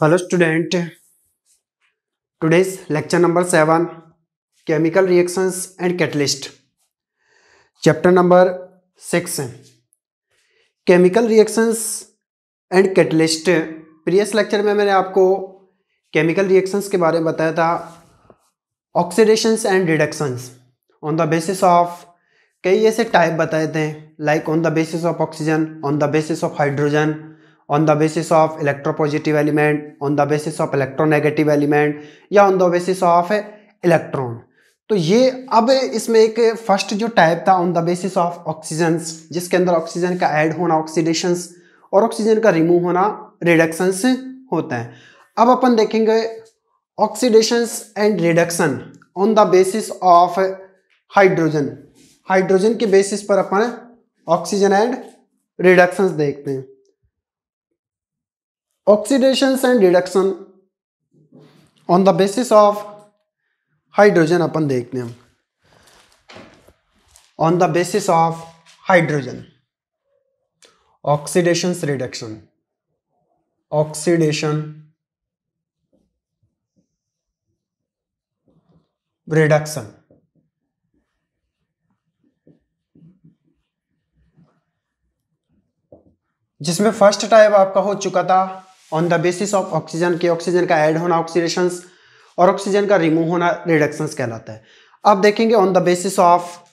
Hello student, today's lecture number 7 chemical reactions and catalyst chapter number 6 chemical reactions and catalyst। Previous lecture में मैंने आपको chemical reactions के बारे में बताया था, oxidations and reductions on the basis of कई ऐसे टाइप बताए थे, like on the basis of oxygen, on the basis of hydrogen, on the basis of electropositive element, on the basis of electronegative element या on the basis of electron. तो ये अब इसमें एक फर्स्ट जो टाइप था on the basis of oxygens, जिसके अंदर ऑक्सीजन का ऐड होना ऑक्सीडेशंस और ऑक्सीजन का रिमूव होना रिडक्शंस होता है। अब अपन देखेंगे oxidations and reduction on the basis of hydrogen. Hydrogen के बेसिस पर अपन ऑक्सीजन एंड रिडक्शंस देखते हैं। Oxidations and reduction on the basis of hydrogen अपन देखते हैं। On the basis of hydrogen oxidations reduction, oxidation reduction. जिसमें फर्स्ट टाइप आपका हो चुका था on the basis of oxygen के, ऑक्सीजन का ऐड होना ऑक्सीडेशंस और ऑक्सीजन का रिमूव होना रिडक्शंस कहलाता है। अब देखेंगे on the basis of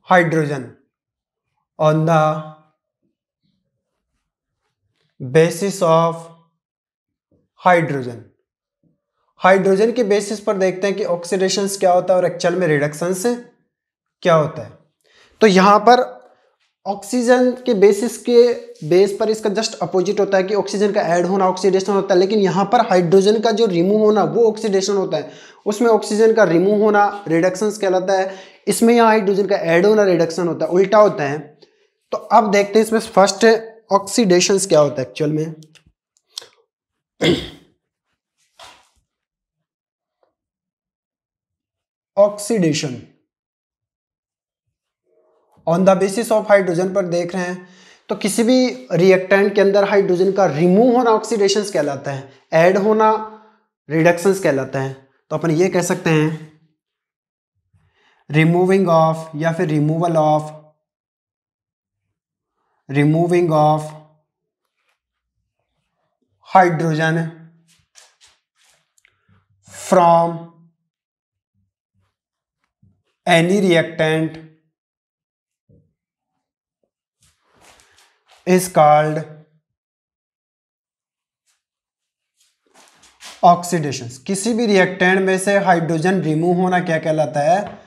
hydrogen, on the basis of hydrogen. Hydrogen के बेसिस पर देखते हैं कि ऑक्सीडेशंस क्या होता है और एक्चुअल में रिडक्शंस क्या होता है। तो यहां पर ऑक्सीजन के बेस पर इसका जस्ट अपोजिट होता है कि ऑक्सीजन का ऐड होना ऑक्सीडेशन होता है, लेकिन यहाँ पर हाइड्रोजन का जो रिमूव होना वो ऑक्सीडेशन होता है, उसमें ऑक्सीजन का रिमूव होना रिडक्शंस कहलाता है। इसमें यहाँ हाइड्रोजन का ऐड होना रिडक्शन होता है, उल्टा होता है। तो अब देखते हैं इसमें फर्स्ट ऑक्सीडेशंस क्या होता है एक्चुअल में। Oxidation on the basis of hydrogen पर देख रहे हैं तो किसी भी रिएक्टेंट के अंदर हाइड्रोजन का रिमूव होना ऑक्सीडेशंस कहलाता है, ऐड होना रिडक्शंस कहलाता है। तो अपन ये कह सकते हैं रिमूविंग ऑफ या फिर removal of, removing of hydrogen from any reactant is called oxidations. किसी भी रिएक्टेंट में से हाइड्रोजन रिमूव होना क्या कहलाता है?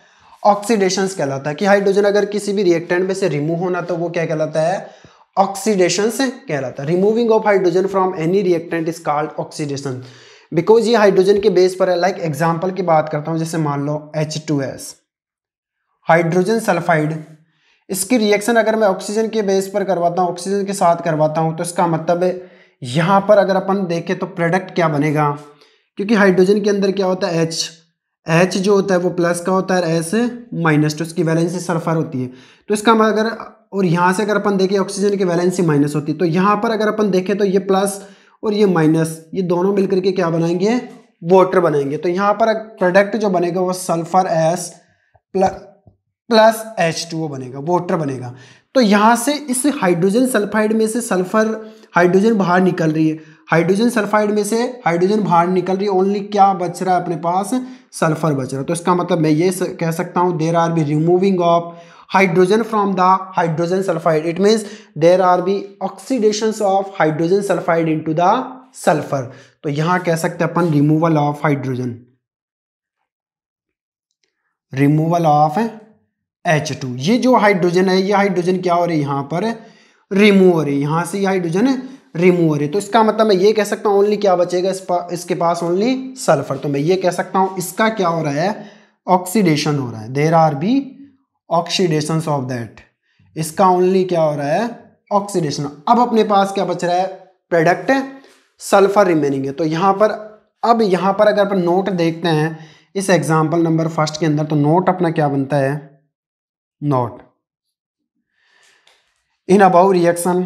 ऑक्सीडेशंस कहलाता है। कि हाइड्रोजन अगर किसी भी रिएक्टेंट में से रिमूव होना तो वो क्या कहलाता है? ऑक्सीडेशंस कहलाता है। Removing of hydrogen from any reactant is called oxidation, because ये हाइड्रोजन के बेस पर है। लाइक एग्जांपल की बात करता हूं, जैसे मान लो H2S, हाइड्रोजन सल्फाइड। इसकी रिएक्शन अगर मैं ऑक्सीजन के बेस पर करवाता हूँ, ऑक्सीजन के साथ करवाता हूँ, तो इसका मतलब है यहाँ पर अगर अपन देखें तो प्रोडक्ट क्या बनेगा, क्योंकि हाइड्रोजन के अंदर क्या होता है H जो होता है वो प्लस का होता है, S माइनस, तो इसकी वैलेंसी सल्फर होती है। तो इसका अगर और यहाँ से अगर अपन देखें ऑक्सीजन की वैलेंसी माइनस होती है, तो यहाँ पर अगर अपन देखें तो ये प्लस और ये माइनस, ये दोनों मिलकर के क्या बनाएंगे? वाटर बनाएंगे। तो यहाँ पर प्रोडक्ट जो बनेगा वो सल्फर S प्लस H2O बनेगा, वाटर बनेगा। तो यहाँ से इस हाइड्रोजन सल्फाइड में से सल्फर हाइड्रोजन बाहर निकल रही है, हाइड्रोजन सल्फाइड में से हाइड्रोजन बाहर निकल रही है, ओनली क्या बच रहा है अपने पास? सल्फर बच रहा है। तो इसका मतलब मैं ये कह सकता हूँ there are be removing of hydrogen from the hydrogen sulphide, it means there are be oxidations of hydrogen sulphide into the sulphur. तो यहाँ कह सकते हैं अपन removal of hydrogen, removal of H2। ये जो हाइड्रोजन है, ये हाइड्रोजन क्या हो रही है? यहाँ पर रिमूव हो रही है, यहाँ से ये हाइड्रोजन रिमूव हो रही है। तो इसका मतलब मैं ये कह सकता हूँ ओनली क्या बचेगा इसके पास? Only sulphur. तो मैं ये कह सकता हूँ इसका क्या हो रहा है? ऑक्सीडेशन हो रहा है। There are be oxidations of that, इसका ओनली क्या हो रहा है? ऑक्सीडेशन। अब अपने पास क्या बच रहा है? प्रोडक्ट सल्फर रिमेनिंग है। तो यहाँ पर अब यहाँ पर अगर अपन नोट देखते हैं इस एग्जाम्पल नंबर फर्स्ट के अंदर, तो नोट अपना क्या बनता है? Note in above reaction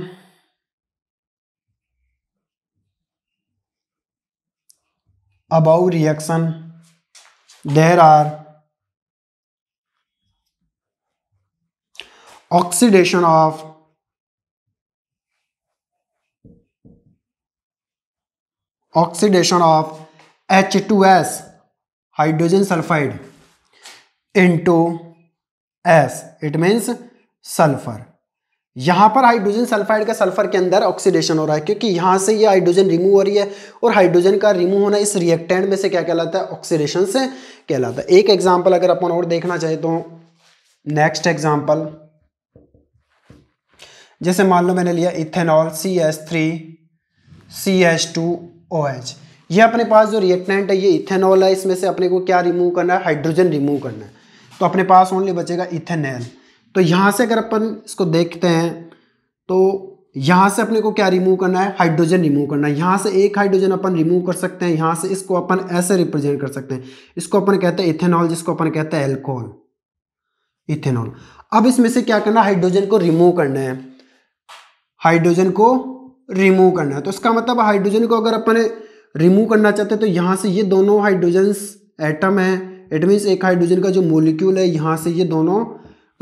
above reaction there are oxidation of H2S hydrogen sulfide into S, it means sulphur. यहां पर हाइड्रोजन सल्फाइड का सल्फर के अंदर ऑक्सीडेशन हो रहा है, क्योंकि यहां से ये हाइड्रोजन रिमूव हो रही है, और हाइड्रोजन का रिमूव होना इस रिएक्टेंट में से क्या कहलाता है, ऑक्सीडेशन से कहलाता है। एक एग्जांपल अगर अपन और देखना चाहे तो नेक्स्ट एग्जांपल, जैसे मान लो मैंने लिया इथेनॉल CH3CH2OH। ये अपने पास जो रिएक्टेंट है ये इथेनॉल है, इसमें से अपने को क्या रिमूव करना है, हाइड्रोजन रिमूव करना है, तो अपने पास ओनली बचेगा इथेनॉल। तो यहाँ से अगर अपन इसको देखते हैं तो यहाँ से अपने को क्या रिमूव करना है, हाइड्रोजन रिमूव करना है। यहाँ से एक हाइड्रोजन अपन रिमूव कर सकते हैं, यहाँ से इसको अपन ऐसे रिप्रेजेंट कर सकते हैं, इसको अपन कहते हैं इथेनॉल, जिसको अपन कहते हैं एल्कोहल, इथेनॉल। अब इसमें से क्या करना है, हाइड्रोजन को रिमूव करना है, हाइड्रोजन को रिमूव करना है। तो इसका मतलब हाइड्रोजन को अगर अपन रिमूव करना चाहते हैं तो यहाँ से ये दोनों हाइड्रोजन एटम है, इट मीन्स एक हाइड्रोजन का जो मोलिक्यूल है यहाँ से ये दोनों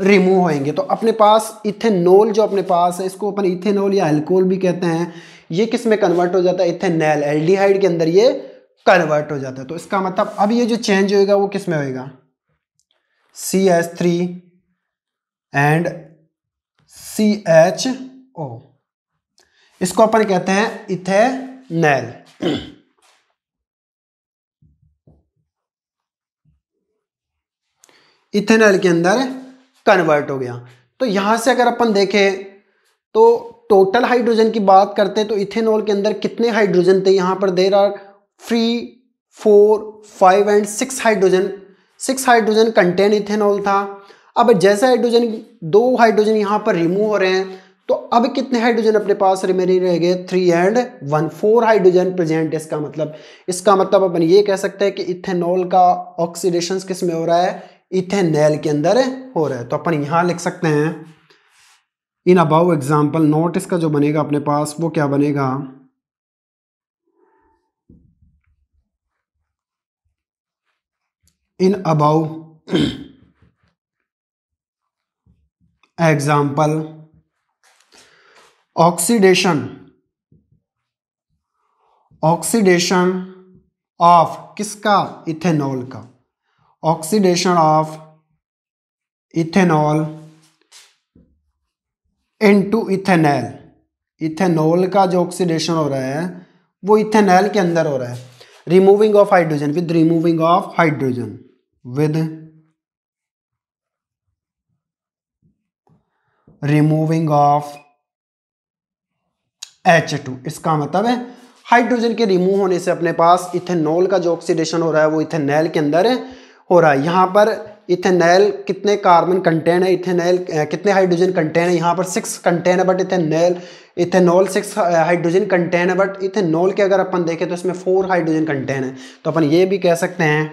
रिमूव होंगे। तो अपने पास इथेनॉल जो अपने पास है, इसको अपन इथेनॉल या अल्कोहल भी कहते हैं, ये किस में कन्वर्ट हो जाता है, इथेनॉल, एल्डिहाइड के अंदर ये कन्वर्ट हो जाता है। तो इसका मतलब अब ये जो चेंज होएगा वो किस में होएगा, CH3 एंड CHO, इसको अपन कहते हैं इथेनॉल। इथेनॉल के अंदर कन्वर्ट हो गया। तो यहां से अगर अपन देखें तो टोटल हाइड्रोजन की बात करते हैं तो इथेनॉल के अंदर कितने हाइड्रोजन थे, यहां पर there are 3, 4, 5 and 6 hydrogen, 6 hydrogen contain ethanol था। अब जैसे हाइड्रोजन 2 हाइड्रोजन यहां पर रिमूव हो रहे हैं, तो अब कितने हाइड्रोजन अपने पास रिमेनिंग रह गए, 3 एंड 1, 4 हाइड्रोजन प्रेजेंट। इसका मतलब अपन ये कह सकते हैं कि इथेनॉल का ऑक्सीडेशन किस में हो रहा है, इथेनॉल के अंदर हो रहा है। तो अपन यहां लिख सकते हैं इन अबाउ एग्जाम्पल, नोट इसका जो बनेगा अपने पास वो क्या बनेगा, इन अबाउ एग्जाम्पल ऑक्सीडेशन ऑफ किसका, इथेनॉल का, oxidation of ethanol into ethanol, ethanol का जो ऑक्सीडेशन हो रहा है वो इथेनॉल के अंदर हो रहा है, removing of hydrogen, with removing of hydrogen, with removing of H2। इसका मतलब है हाइड्रोजन के रिमूव होने से अपने पास इथेनॉल का जो ऑक्सीडेशन हो रहा है वो इथेनॉल के अंदर हो रहा है। यहाँ पर इथेनॉल कितने कार्बन कंटेन है, इथेनॉल कितने हाइड्रोजन कंटेन है, यहाँ पर 6 कंटेन है, बट इथेनॉल 6 हाइड्रोजन कंटेन है, बट इथेनॉल के अगर अपन देखें तो इसमें 4 हाइड्रोजन कंटेन है। तो अपन ये भी कह सकते हैं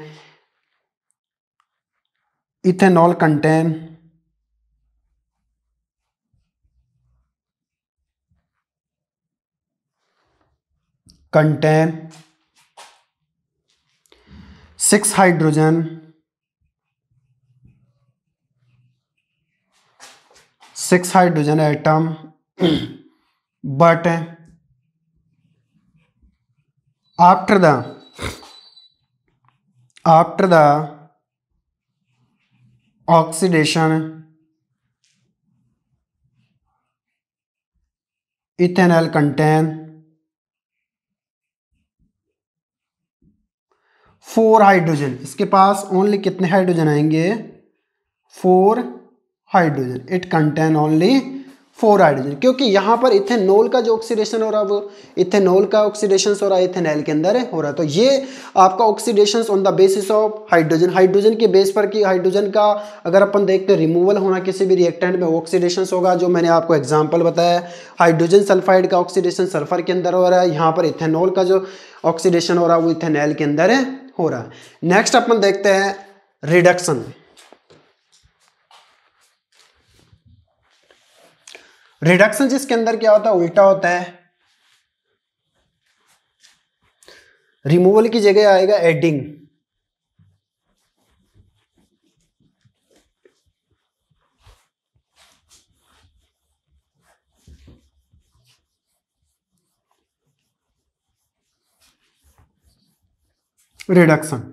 ethanol contain contain 6 hydrogen, 6 hydrogen atom, but after the oxidation ethanol contain 4 hydrogen. इसके पास ओनली कितने हाइड्रोजन आएंगे, 4 hydrogen, it contain only 4 hydrogen, क्योंकि यहाँ पर इथेनॉल का जो ऑक्सीडेशन हो रहा है वो इथेनॉल का ऑक्सीडेशन हो रहा है, इथेनॉल के अंदर हो रहा है। तो ये आपका oxidation on the basis of hydrogen, hydrogen के बेस पर, कि हाइड्रोजन का अगर अपन देखते हैं रिमूवल होना किसी भी रिएक्टेंट में, ऑक्सीडेशन होगा। जो मैंने आपको एग्जाम्पल बताया, हाइड्रोजन सल्फाइड का ऑक्सीडेशन सल्फर के अंदर हो रहा है, यहाँ पर इथेनॉल का जो ऑक्सीडेशन हो रहा है वो इथेनॉल के अंदर हो रहा है। नेक्स्ट अपन देखते हैं रिडक्शन। रिडक्शन जिसके अंदर क्या होता है, उल्टा होता है। रिमूवल की जगह आएगा एडिंग। रिडक्शन।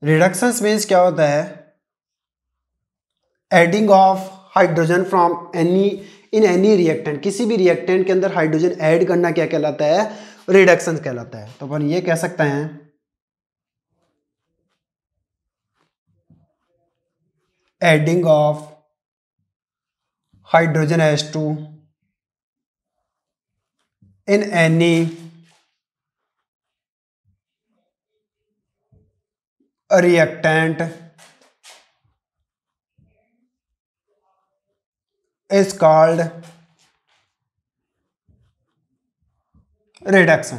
रिडक्शंस मीन्स क्या होता है, adding of hydrogen from any in any reactant, किसी भी रिएक्टेंट के अंदर हाइड्रोजन ऐड करना क्या कहलाता है, रिडक्शन कहलाता है। तो अपन ये कह सकते हैं adding of hydrogen H2 in any reactant is called reduction.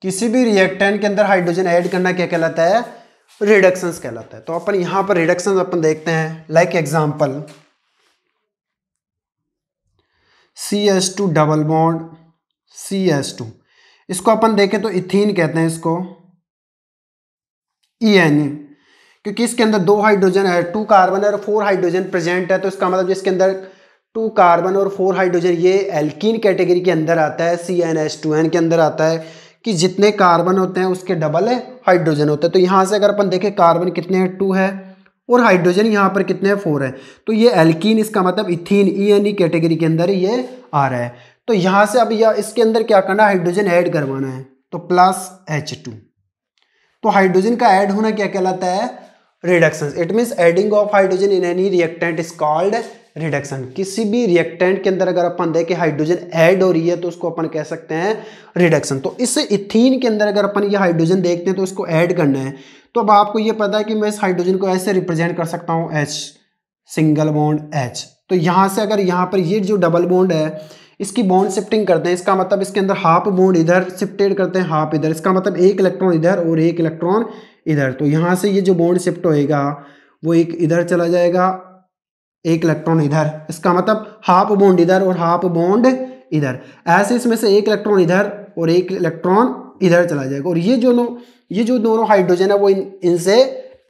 किसी भी रिएक्टेंट के अंदर हाइड्रोजन ऐड करना क्या कहलाता है, रिडक्शंस कहलाता है। तो अपन यहां पर रिडक्शंस अपन देखते हैं, like example CH2 double bond CH2, इसको अपन देखें तो इथीन कहते हैं इसको, ENE, क्योंकि इसके अंदर 2 हाइड्रोजन है, 2 कार्बन और 4 हाइड्रोजन प्रेजेंट है। तो इसका मतलब जिसके अंदर 2 कार्बन और 4 हाइड्रोजन, ये एल्कीन कैटेगरी के अंदर आता है, CnH2n के अंदर आता है कि जितने कार्बन होते हैं उसके डबल हाइड्रोजन होते हैं। तो यहाँ से अगर अपन देखें कार्बन कितने हैं, 2 है, और हाइड्रोजन यहाँ पर कितने हैं, 4 है। तो ये एल्कीन, इसका मतलब इथीन ENE कैटेगरी के अंदर ये आ रहा है। तो यहाँ से अब यह इसके अंदर क्या करना है, हाइड्रोजन ऐड करवाना है, तो प्लस H2। तो हाइड्रोजन का ऐड होना क्या कहलाता है, reduction. It means adding of hydrogen in any reactant is called reduction. किसी भी रिएक्टेंट के अंदर अगर अपन देखें हाइड्रोजन ऐड हो रही है तो उसको अपन कह सकते हैं रिडक्शन। तो इस इथीन के अंदर अगर अपन ये हाइड्रोजन देखते हैं तो इसको ऐड करना है। तो अब आपको ये पता है कि मैं इस हाइड्रोजन को ऐसे रिप्रेजेंट कर सकता हूँ, H सिंगल बॉन्ड H। तो यहाँ से अगर यहाँ पर ये जो डबल बॉन्ड है इसकी बॉन्ड शिफ्टिंग करते हैं, इसका मतलब इसके अंदर हाफ बॉन्ड इधर शिफ्टेड करते हैं, हाफ इधर, इसका मतलब 1 इलेक्ट्रॉन इधर और 1 इलेक्ट्रॉन इधर। तो यहाँ से ये जो बॉन्ड शिफ्ट होएगा वो एक इधर चला जाएगा, 1 इलेक्ट्रॉन इधर, इसका मतलब हाफ बॉन्ड इधर और हाफ बॉन्ड इधर। ऐसे इसमें से 1 इलेक्ट्रॉन इधर और 1 इलेक्ट्रॉन इधर चला जाएगा, और ये जो दोनों हाइड्रोजन है वो इनसे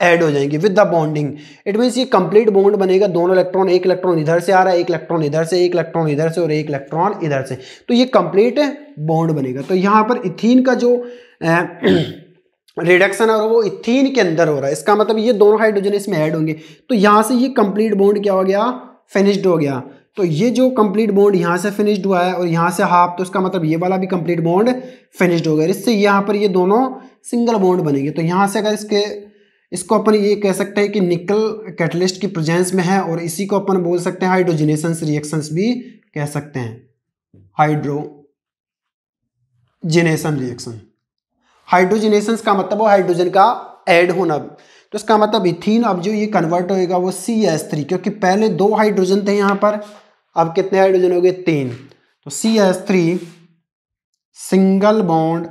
ऐड हो जाएंगे with the bonding. It means ये कंप्लीट बॉन्ड बनेगा, दोनों इलेक्ट्रॉन, 1 इलेक्ट्रॉन इधर से आ रहा है, 1 इलेक्ट्रॉन इधर से, 1 इलेक्ट्रॉन इधर से और 1 इलेक्ट्रॉन इधर से। तो ये कंप्लीट बॉन्ड बनेगा। तो यहाँ पर इथीन का जो रिडक्शन है वो इथीन के अंदर हो रहा है, इसका मतलब ये दोनों हाइड्रोजन इसमें ऐड होंगे। तो यहाँ से ये कंप्लीट बॉन्ड क्या हो गया, फिनिश्ड हो गया। तो ये जो कंप्लीट बॉन्ड यहाँ से फिनिश्ड हुआ है और यहाँ से हाफ, तो इसका मतलब ये वाला भी कंप्लीट बॉन्ड फिनिश्ड हो गया। इससे यहाँ पर ये दोनों सिंगल बॉन्ड बनेंगे। तो यहाँ से अगर इसको अपन ये कह सकते हैं कि निकल कैटलिस्ट की प्रेजेंस में है, और इसी को अपन बोल सकते हैं हाइड्रोजनेशन रिएक्शंस भी कह सकते हैं, हाइड्रोजनेशन रिएक्शन। हाइड्रोजनेशन का मतलब वो हाइड्रोजन का ऐड होना। तो इसका मतलब इथीन अब जो ये कन्वर्ट होएगा वो CH3, क्योंकि पहले 2 हाइड्रोजन थे यहाँ पर, अब कितने हाइड्रोजन हो गए, 3। तो CH3 सिंगल बॉन्ड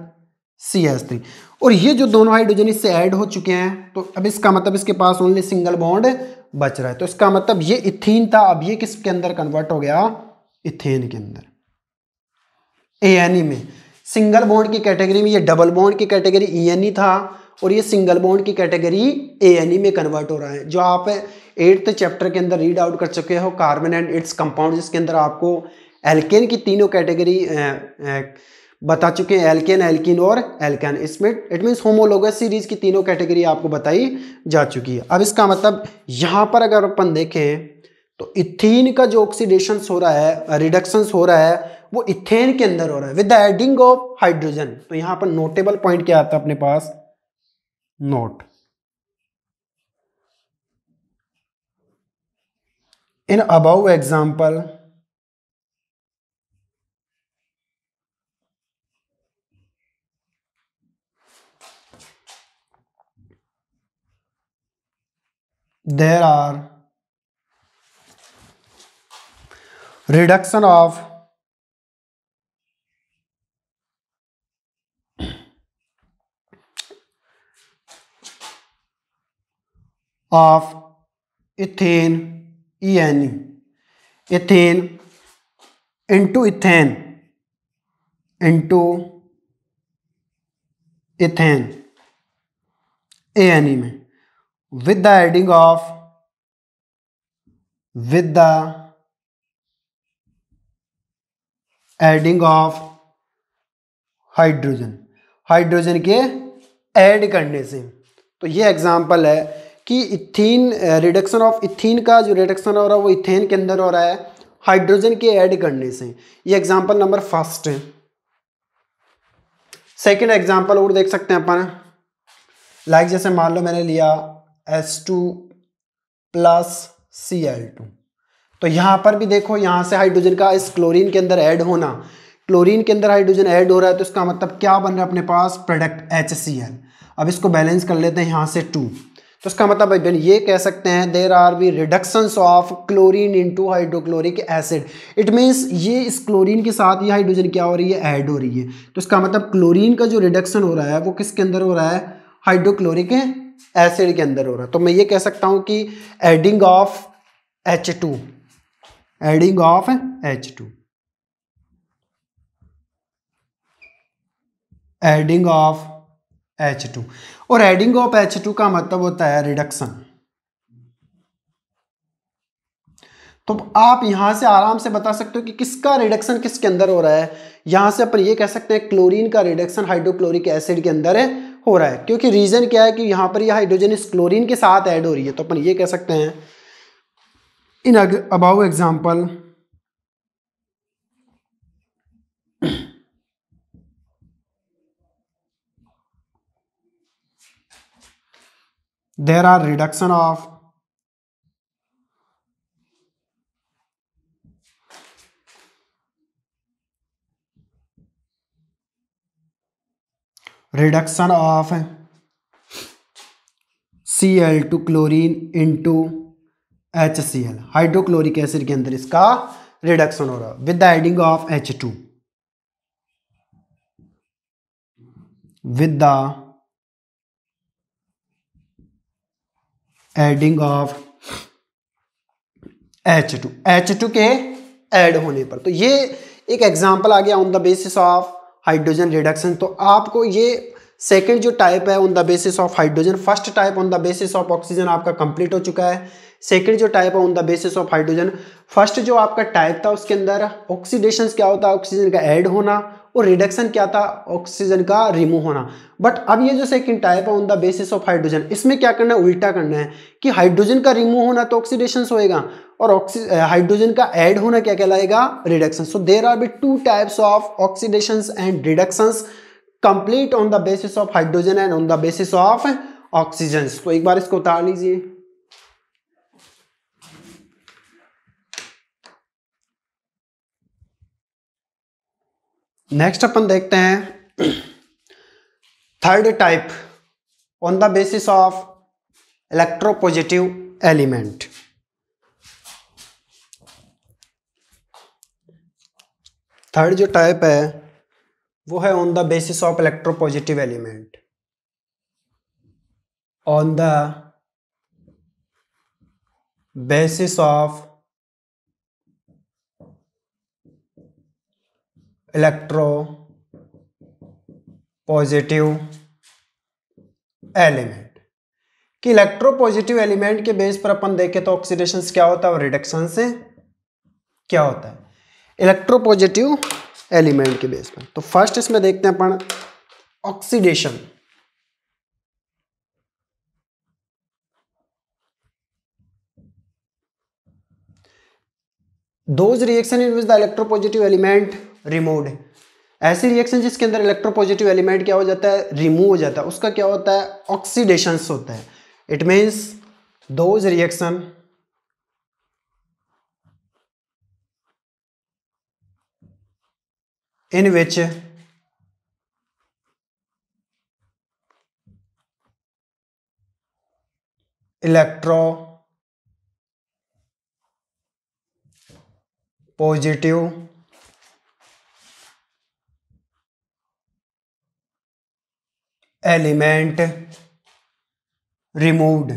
CH3, और ये जो दोनों हाइड्रोजन इससे ऐड हो चुके हैं, तो अब इसका मतलब इसके पास ओनली सिंगल बॉन्ड बच रहा है। तो इसका मतलब ये इथीन था, अब ये किसके अंदर कन्वर्ट हो गया, इथेन के अंदर, ANE में। सिंगल बॉन्ड की कैटेगरी में ये डबल बॉन्ड की कैटेगरी ENE था, और ये सिंगल बॉन्ड की कैटेगरी ANE में कन्वर्ट हो रहा है, जो आप 8th चैप्टर के अंदर रीड आउट कर चुके हो, कार्बन एंड इट्स कंपाउंड, जिसके अंदर आपको एल्केन की तीनों कैटेगरी बता चुके हैं, एल्केन, एल्कीन और एल्केन। इसमें इट मीन्स होमोलोगस सीरीज की तीनों कैटेगरी आपको बताई जा चुकी है। अब इसका मतलब यहाँ पर अगर अपन देखें तो इथीन का जो ऑक्सीडेशन हो रहा है, रिडक्शन हो रहा है, वो इथेन के अंदर हो रहा है with the adding of hydrogen. तो यहाँ पर नोटेबल पॉइंट क्या आता है अपने पास, note in above example there are reduction of of ethene ENE, ethene into ethane ANE में with the adding of hydrogen के ऐड करने से। तो ये एग्जांपल है कि इथीन रिडक्शन ऑफ इथीन का जो रिडक्शन हो रहा है वो इथेन के अंदर हो रहा है हाइड्रोजन के ऐड करने से। ये एग्जांपल नंबर फर्स्ट है। सेकंड एग्जांपल और देख सकते हैं अपन, लाइक जैसे मान लो मैंने लिया H2 प्लस Cl2, तो यहां पर भी देखो यहां से हाइड्रोजन का इस क्लोरीन के अंदर ऐड होना, क्लोरीन के अंदर हाइड्रोजन ऐड हो रहा है तो इसका मतलब क्या बन रहा है अपने पास प्रोडक्ट HCl। अब इसको बैलेंस कर लेते हैं यहाँ से 2, तो इसका मतलब ये कह सकते हैं there are be reductions of chlorine into hydrochloric acid. It means ये इस क्लोरीन के साथ ये हाइड्रोजन क्या हो रही है, ऐड हो रही है। तो इसका मतलब क्लोरीन का जो रिडक्शन हो रहा है वो किसके अंदर हो रहा है, हाइड्रोक्लोरिक एसिड के अंदर हो रहा है। तो मैं ये कह सकता हूँ कि adding of H2, adding of H2, adding of H2, और एडिंग ऑफ H2 का मतलब होता है रिडक्शन। तो आप यहां से आराम से बता सकते हो कि किसका रिडक्शन किसके अंदर हो रहा है। यहां से अपन ये कह सकते हैं क्लोरीन का रिडक्शन हाइड्रोक्लोरिक एसिड के अंदर हो रहा है, क्योंकि रीजन क्या है कि यहां पर ये हाइड्रोजन इस क्लोरीन के साथ ऐड हो रही है। तो अपन ये कह सकते हैं in above example there are reduction of Cl2 chlorine into HCl, hydrochloric acid के अंदर इसका रिडक्शन हो रहा है with the adding of H2, with the adding of H2 के ऐड होने पर। तो ये एक एग्जांपल आ गया on the basis of hydrogen reduction. तो आपको ये सेकंड जो टाइप है on the basis of hydrogen, first type on the basis of oxygen आपका कंप्लीट हो चुका है। सेकंड जो टाइप है on the basis of hydrogen, first जो आपका टाइप था उसके अंदर ऑक्सीडेशन क्या होता है, ऑक्सीजन का ऐड होना, और रिडक्शन क्या था, ऑक्सीजन का रिमूव होना। बट अब ये जो सेकंड टाइप है on the basis of hydrogen, इसमें क्या करना है, उल्टा करना है कि हाइड्रोजन का रिमूव होना तो ऑक्सीडेशन होएगा, और हाइड्रोजन का ऐड होना क्या कहलाएगा, reduction. So there are be two types of oxidations and reductions complete on the basis of hydrogen and on the basis of oxygen. तो एक बार इसको उतार लीजिए। नेक्स्ट अपन देखते हैं third type on the basis of electropositive element. Third जो type है वो है on the basis of electropositive element, on the basis of electropositive element. कि इलेक्ट्रोपॉजिटिव एलिमेंट के बेस पर अपन देखें तो ऑक्सीडेशन क्या होता है और रिडक्शन से क्या होता है इलेक्ट्रोपॉजिटिव एलिमेंट के बेस पर। तो फर्स्ट इसमें देखते हैं अपन oxidation. Those reaction in which the electropositive element removed, ऐसी रिएक्शन जिसके अंदर इलेक्ट्रोपॉजिटिव एलिमेंट क्या हो जाता है, रिमूव हो जाता है, उसका क्या होता है, ऑक्सीडेशन होता है। It means those reaction in which electropositive element removed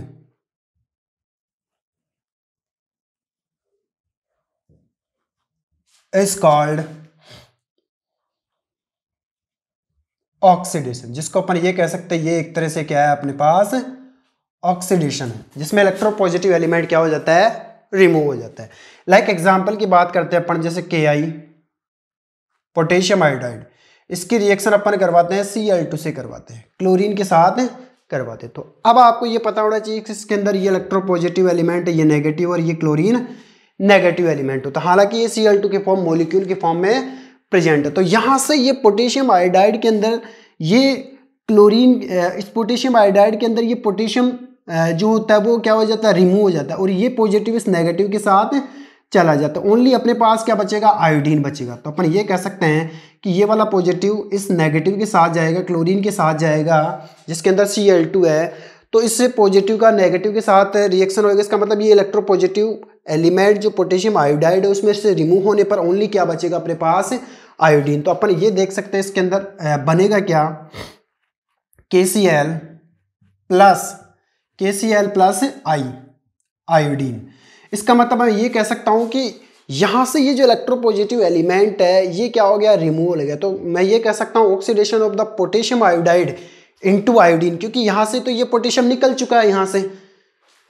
is called oxidation, जिसको अपन ये कह सकते हैं ये एक तरह से क्या है अपने पास ऑक्सीडेशन है, जिसमें इलेक्ट्रोपॉजिटिव एलिमेंट क्या हो जाता है रिमूव हो जाता है। लाइक एग्जांपल की बात करते हैं अपन, जैसे KI पोटेशियम आयोडाइड, इसकी रिएक्शन अपन करवाते हैं Cl2 से करवाते हैं, क्लोरीन के साथ करवाते हैं। तो अब आपको ये पता होना चाहिए कि इसके अंदर ये इलेक्ट्रोपॉजिटिव एलिमेंट है, ये नेगेटिव और ये क्लोरीन नेगेटिव एलिमेंट होता है, हालांकि ये Cl2 के फॉर्म मॉलिक्यूल के फॉर्म में प्रेजेंट है। तो यहाँ से ये पोटेशियम आयोडाइड के अंदर ये क्लोरीन, इस पोटेशियम आयोडाइड के अंदर ये पोटेशियम जो होता है वो क्या हो जाता है रिमूव हो जाता है, और ये पॉजिटिव इस नेगेटिव के साथ चला जाता है। ओनली अपने पास क्या बचेगा आयोडीन बचेगा। तो अपन ये कह सकते हैं कि ये वाला पॉजिटिव इस नेगेटिव के साथ जाएगा, क्लोरीन के साथ जाएगा जिसके अंदर Cl2 है, तो इससे पॉजिटिव का नेगेटिव के साथ रिएक्शन होगा। इसका मतलब ये इलेक्ट्रोपॉजिटिव एलिमेंट जो पोटेशियम आयोडाइड है उसमें से रिमूव होने पर ओनली क्या बचेगा अपने पास आयोडीन। तो अपन ये देख सकते हैं इसके अंदर बनेगा क्या KCl प्लस आई आयोडीन। इसका मतलब मैं ये कह सकता हूं कि यहां से ये जो इलेक्ट्रोपॉजिटिव एलिमेंट है ये क्या हो गया रिमूव हो गया। तो मैं ये कह सकता हूं oxidation of the potassium iodide into iodine, क्योंकि यहां से तो ये पोटेशियम निकल चुका है यहां से,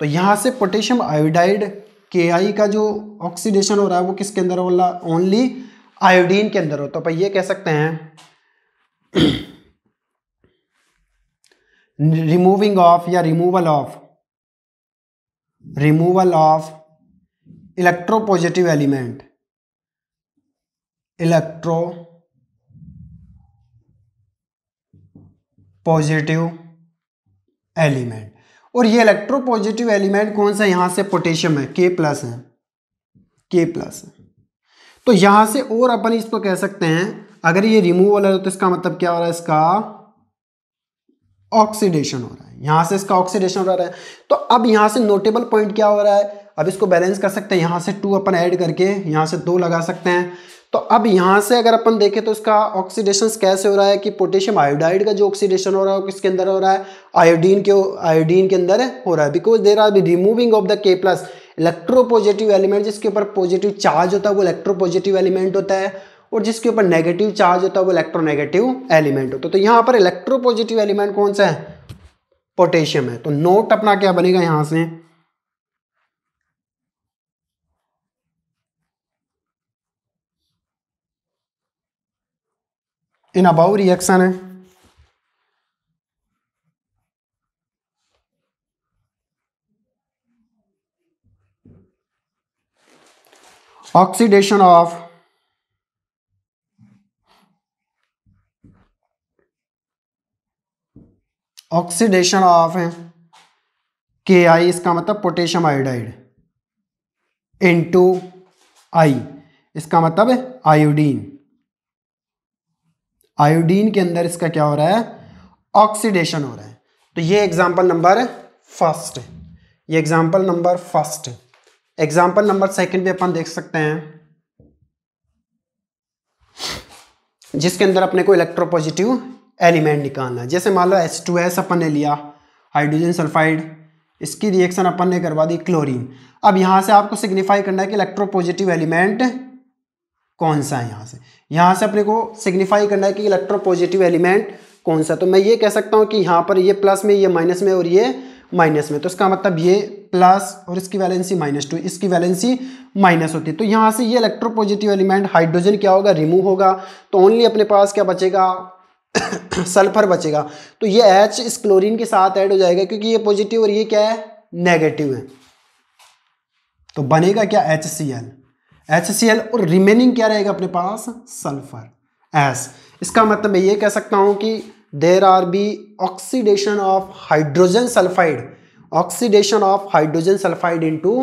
तो यहां से पोटेशियम आयोडाइड KI का जो ऑक्सीडेशन हो रहा है वो किसके अंदर हो रहा है ओनली आयोडीन के अंदर हो। तो अपन ये कह सकते हैं रिमूविंग ऑफ या रिमूवल ऑफ इलेक्ट्रोपॉजिटिव एलिमेंट, और ये इलेक्ट्रोपॉजिटिव एलिमेंट कौन सा यहां से पोटेशियम है K प्लस है। तो यहां से और अपन इसको कह सकते हैं अगर ये रिमूवल है तो इसका मतलब क्या हो रहा है इसका ऑक्सीडेशन हो रहा है, यहां से इसका ऑक्सीडेशन हो रहा है। तो अब यहां से नोटेबल पॉइंट क्या हो रहा है, अब इसको बैलेंस कर सकते हैं, यहां से 2 अपन ऐड करके यहां से 2 लगा सकते हैं। तो अब यहां से अगर अपन देखें तो इसका ऑक्सीडेशन कैसे हो रहा है कि पोटेशियम आयोडाइड का जो ऑक्सीडेशन हो रहा है वो किसके अंदर हो रहा है आयोडीन के अंदर हो रहा है, because there are removing of the K plus electropositive element, जिसके ऊपर पॉजिटिव चार्ज होता है वो इलेक्ट्रोपॉजिटिव एलिमेंट होता है, और जिसके ऊपर नेगेटिव चार्ज होता है वो इलेक्ट्रोनेगेटिव एलिमेंट होता है। तो यहाँ पर इलेक्ट्रोपॉजिटिव एलिमेंट कौन सा है पोटेशियम है। तो नोट अपना क्या बनेगा यहां से इन अबाउ रिएक्शन है ऑक्सीडेशन ऑफ KI, इसका मतलब पोटेशियम आयोडाइड इनटू I, इसका मतलब आयोडीन के अंदर इसका क्या हो रहा है ऑक्सीडेशन हो रहा है। तो ये एग्जांपल नंबर फर्स्ट है, ये एग्जांपल नंबर फर्स्ट है। एग्जांपल नंबर सेकंड पे अपन देख सकते हैं जिसके अंदर अपने को इलेक्ट्रोपॉजिटिव एलिमेंट निकालना है। जैसे मान लो H2S अपन ने लिया हाइड्रोजन सल्फाइड, इसकी रिएक्शन अपन ने करवा दी क्लोरीन। अब यहां से आपको सिग्निफाई करना है कि इलेक्ट्रोपॉजिटिव एलिमेंट कौन सा है, यहां से अपने को सिग्निफाई करना है कि इलेक्ट्रोपॉजिटिव एलिमेंट कौन सा। तो मैं ये कह सकता हूं कि यहां पर ये प्लस में, ये माइनस में और ये माइनस में, तो इसका मतलब ये प्लस और इसकी वैलेंसी -2, इसकी वैलेंसी माइनस होती है। तो यहां से ये इलेक्ट्रोपॉजिटिव एलिमेंट हाइड्रोजन क्या होगा रिमूव होगा, तो ओनली अपने पास क्या बचेगा सल्फर बचेगा। तो ये H इस क्लोरीन के साथ ऐड हो जाएगा क्योंकि ये पॉजिटिव और ये क्या है नेगेटिव है, तो बनेगा क्या HCl और रिमेनिंग क्या रहेगा अपने पास सल्फर S। इसका मतलब मैं ये कह सकता हूं कि there are be oxidation of hydrogen sulphide into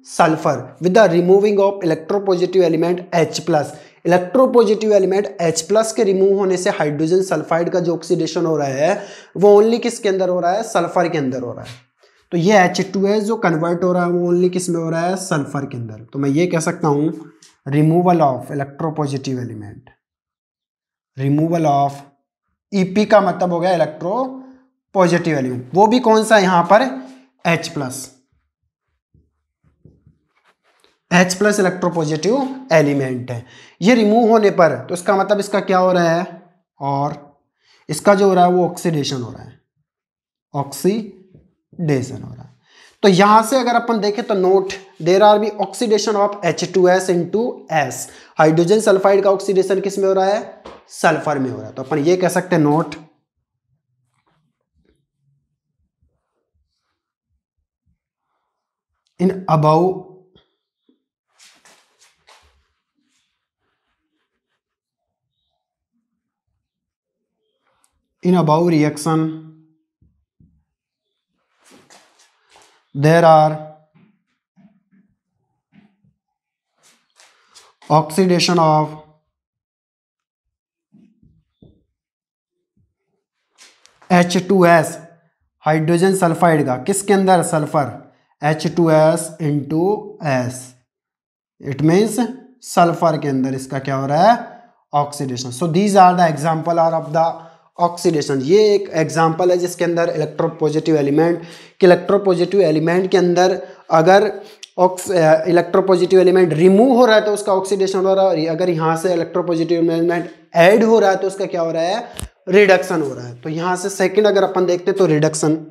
sulphur with the removing of electropositive element H plus. Electropositive element H plus के रिमूव होने से हाइड्रोजन सल्फाइड का जो ऑक्सीडेशन हो रहा है वो ओनली किसके अंदर हो रहा है सल्फर के अंदर हो रहा है। तो ये H2S जो कन्वर्ट हो रहा है वो ओनली किस में हो रहा है सल्फर के अंदर। तो मैं ये कह सकता हूं removal of electropositive element, removal of EP का मतलब हो गया इलेक्ट्रोपॉजिटिव एलिमेंट, वो भी कौन सा यहां पर H plus H plus electropositive element है। ये रिमूव होने पर तो इसका मतलब इसका क्या हो रहा है, और इसका जो हो रहा है वो ऑक्सीडेशन हो रहा है, ऑक्सीडेशन हो रहा है। तो यहां से अगर अपन देखें तो note there are be oxidation of H2S into S। Hydrogen sulphide का ऑक्सीडेशन किस में हो रहा है, सल्फर में हो रहा है। तो अपन ये कह सकते हैं note in above reaction there are oxidation of H2S hydrogen sulphide का किसके अंदर, sulphur, H2S into S, it means sulphur के अंदर इसका क्या हो रहा है, oxidation. So these are the example are of the oxidation. ये एक एग्जाम्पल है जिसके अंदर इलेक्ट्रोपॉजिटिव एलिमेंट के इलेक्ट्रोपॉजिटिव एलिमेंट के अंदर अगर इलेक्ट्रोपॉजिटिव एलिमेंट रिमूव हो रहा है तो उसका ऑक्सीडेशन हो रहा है, और अगर यहाँ से इलेक्ट्रोपॉजिटिव एलिमेंट ऐड हो रहा है तो उसका क्या हो रहा है, रिडक्शन हो रहा है। तो यहाँ से सेकंड अगर अपन देखते तो रिडक्शन,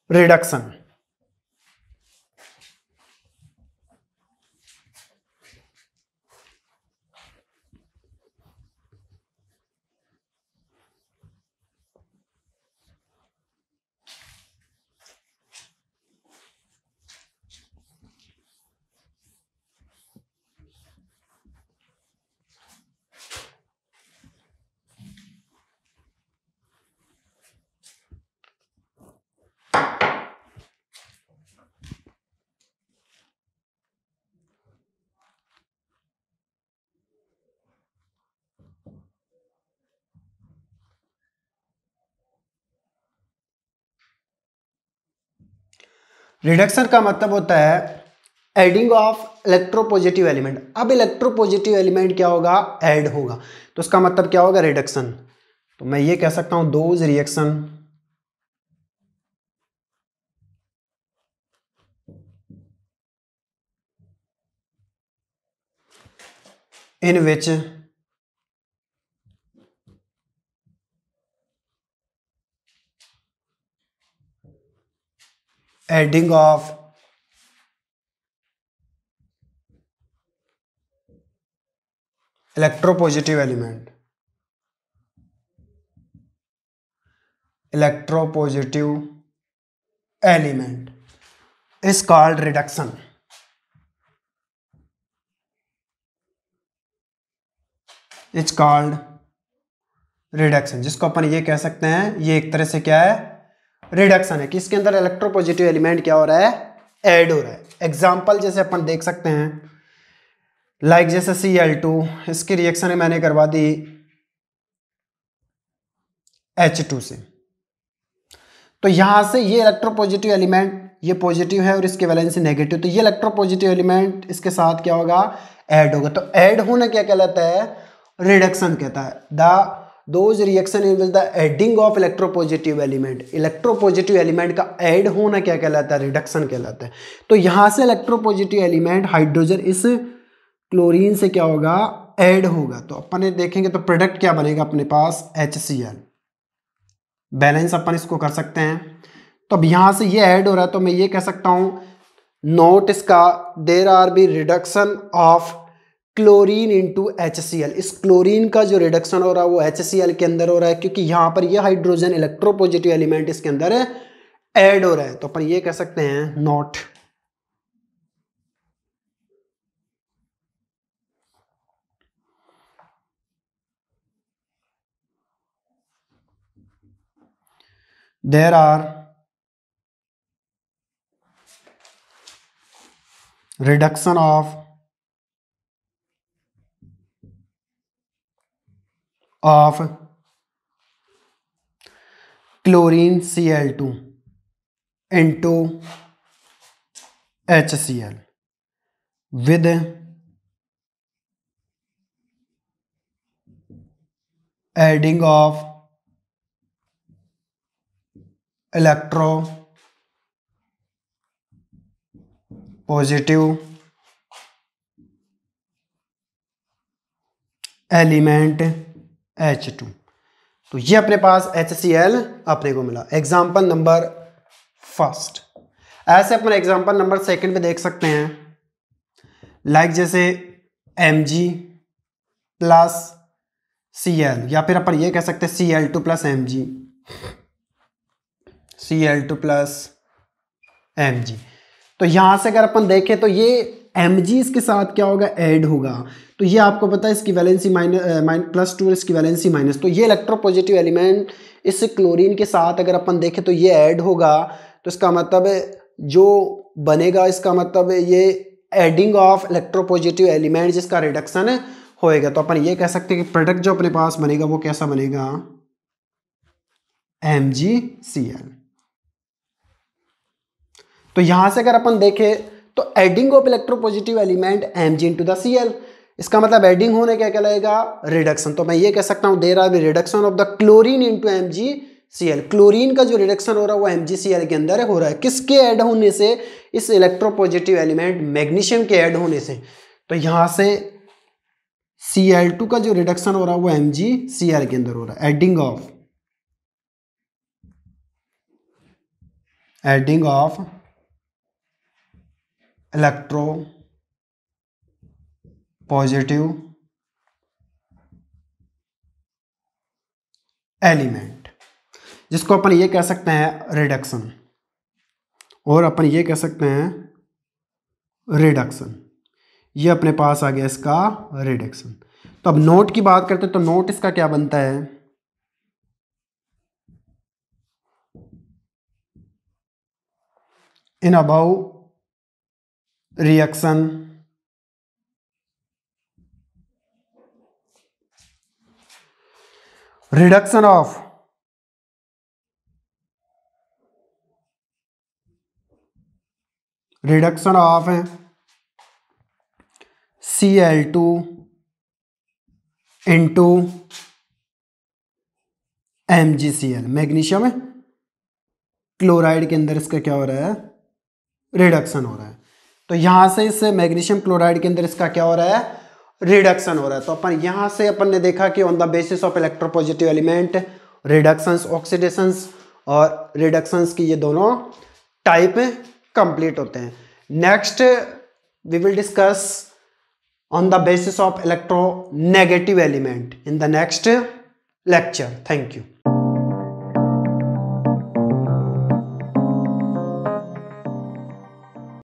रिडक्शन रिडक्शन का मतलब होता है एडिंग ऑफ इलेक्ट्रोपॉजिटिव एलिमेंट। अब इलेक्ट्रोपॉजिटिव एलिमेंट क्या होगा, ऐड होगा, तो उसका मतलब क्या होगा, रिडक्शन। तो मैं ये कह सकता हूं those reaction in which adding of electropositive element is called reduction. It's called reduction, जिसको अपन ये कह सकते हैं ये एक तरह से क्या है, रिडक्शन है कि इसके अंदर इलेक्ट्रोपॉजिटिव एलिमेंट क्या हो रहा है, ऐड हो रहा है। एग्जाम्पल जैसे अपन देख सकते हैं लाइक जैसे Cl2, इसकी रिएक्शन मैंने करवा दी H2 से, तो यहां से ये इलेक्ट्रोपॉजिटिव एलिमेंट ये पॉजिटिव है और इसके वैलेंसी नेगेटिव, तो ये इलेक्ट्रोपॉजिटिव एलिमेंट इसके साथ क्या होगा, ऐड होगा। तो ऐड होना क्या कहलाता है, रिडक्शन कहता है। Those reaction in which the adding of electropositive element, electropositive element का ऐड होना क्या कहलाता है, रिडक्शन कहलाता है। तो यहां से इलेक्ट्रोपॉजिटिव एलिमेंट हाइड्रोजन इस क्लोरीन से क्या होगा, ऐड होगा। तो अपन देखेंगे तो प्रोडक्ट क्या बनेगा अपने पास, HCl, बैलेंस अपन इसको कर सकते हैं। तो अब यहां से ये ऐड हो रहा है तो मैं ये कह सकता हूं नोट इसका there are be reduction of chlorine into HCl। इस क्लोरीन का जो रिडक्शन हो रहा है वो HCl के अंदर हो रहा है, क्योंकि यहां पर ये हाइड्रोजन इलेक्ट्रोपॉजिटिव एलिमेंट इसके अंदर ऐड हो रहा है। तो अपन ये कह सकते हैं note there are reduction of chlorine Cl2 into HCl with adding of electro positive element H2। तो ये अपने पास HCl अपने को मिला। Example number first. ऐसे अपन एग्जाम्पल नंबर सेकंड पे देख सकते हैं, लाइक जैसे Mg प्लस Cl, या फिर अपन ये कह सकते हैं Cl2 plus Mg, Cl2 plus Mg। तो यहां से अगर अपन देखें तो ये Mg इसके साथ क्या होगा, ऐड होगा। तो ये आपको पता है इसकी वैलेंसी +2, इसकी वैलेंसी माइनस, तो ये इलेक्ट्रोपॉजिटिव एलिमेंट इस क्लोरीन के साथ अगर अपन देखें तो ये ऐड होगा। तो इसका मतलब जो बनेगा, इसका मतलब ये एडिंग ऑफ इलेक्ट्रोपॉजिटिव एलिमेंट जिसका रिडक्शन होएगा। तो अपन ये कह सकते हैं कि प्रोडक्ट जो अपने पास बनेगा वो कैसा बनेगा, MgCl। तो यहां से अगर अपन देखें तो adding of electropositive element Mg into the Cl, इसका मतलब एडिंग होने क्या कहलाएगा, रिडक्शन। तो मैं ये कह सकता हूं there are the reduction of the chlorine into MgCl। Chlorine का जो रिडक्शन हो रहा है वो MgCl के अंदर हो रहा है। किसके ऐड होने से, इस इलेक्ट्रोपॉजिटिव एलिमेंट मैग्नीशियम के ऐड होने से। तो यहां से Cl2 का जो रिडक्शन हो रहा है वो MgCl के अंदर हो रहा है। Adding of electro positive element, जिसको अपन ये कह सकते हैं रिडक्शन, और अपन ये कह सकते हैं रिडक्शन। ये अपने पास आ गया इसका रिडक्शन। तो अब नोट की बात करते हैं, तो नोट इसका क्या बनता है, in above reaction reduction of Cl2 into MgCl, magnesium chloride के अंदर इसका क्या हो रहा है, रिडक्शन हो रहा है। तो यहां से इस मैग्नीशियम क्लोराइड के अंदर इसका क्या हो रहा है, रिडक्शन हो रहा है। तो अपन यहां से अपन ने देखा कि on the basis of electropositive element reductions, oxidations और रिडक्शंस की ये दोनों टाइप कंप्लीट होते हैं। Next we will discuss on the basis of electronegative element in the next lecture. Thank you.